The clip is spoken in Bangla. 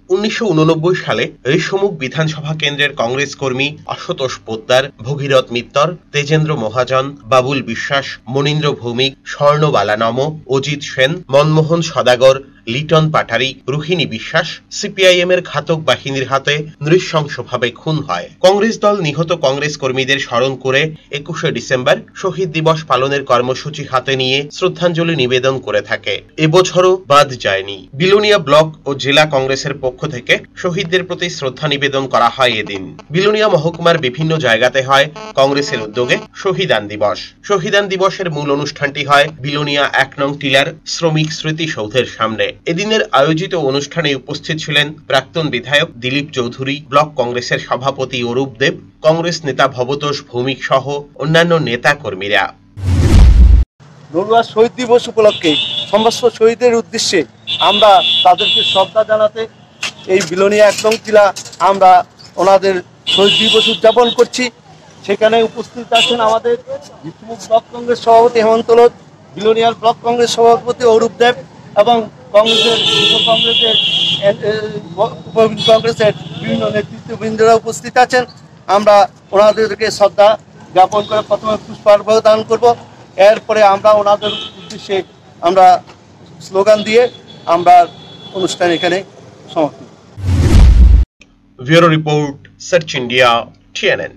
1989 সালে ঋষমুখ বিধানসভা কেন্দ্রের কংগ্রেস কর্মী আশুতোষ পোদ্দার, ভগীরথ মিত্তর, তেজেন্দ্র মহাজন, বাবুল বিশ্বাস, মনীন্দ্র ভৌমিক, স্বর্ণবালা নম, অজিত সেন, মনমোহন সদাগর, লিটন পাটারি, রোহিণী বিশ্বাস সিপিআইএম এর ঘাতক বাহিনীর হাতে নৃশংসভাবে খুন হয়। কংগ্রেস দল নিহত কংগ্রেস কর্মীদের স্মরণ করে 21শে ডিসেম্বর শহীদ দিবস পালনের কর্মসূচি হাতে নিয়ে শ্রদ্ধাঞ্জলি নিবেদন করে থাকে। এবছরও বাদ যায়নি। বিলোনিয়া ব্লক ও জেলা কংগ্রেসের পক্ষ থেকে শহীদদের প্রতি শ্রদ্ধা নিবেদন করা হয় এদিন। বিলোনিয়া মহকুমার বিভিন্ন জায়গাতে হয় কংগ্রেসের উদ্যোগে শহীদান দিবস। শহীদান দিবসের মূল অনুষ্ঠানটি হয় বিলোনিয়া 1 নং টিলার শ্রমিক স্মৃতিসৌধের সামনে। এদিনের আয়োজিত অনুষ্ঠানে উপস্থিত ছিলেন প্রাক্তন বিধায়ক দিলীপ চৌধুরী, ব্লক কংগ্রেসের সভাপতি অরূপ দেব, কংগ্রেস নেতা ভবতোষ ভৌমিক সহ অন্যান্য নেতা কর্মীরা। নড়ুয়া শহীদ দিবস উপলক্ষে সমস্ত শহীদের উদ্দেশ্যে আমরা তাদেরকে শ্রদ্ধা জানাতে এই বিলোনিয়া 1 নং টিলা আমরা ওনাদের শহীদ দিবস উদযাপন করছি। সেখানে উপস্থিত আছেন আমাদের ঋষমুখ ব্লক কংগ্রেস সভাপতি হেমন্ত লোধ, বিলোনিয়ার ব্লক কংগ্রেস সভাপতি অরূপ দেব এবং কংগ্রেসের কংগ্রেসের বিভিন্ন নেতৃত্ববৃন্দরা উপস্থিত আছেন। আমরা ওনাদেরকে শ্রদ্ধা জ্ঞাপন করে প্রথমে পুষ্পার্ঘ্য দান করব। এরপরে আমরা ওনাদের উদ্দেশ্যে আমরা স্লোগান দিয়ে আমরা অনুষ্ঠান এখানে সমাপ্ত। Bureau report, search India, TNN।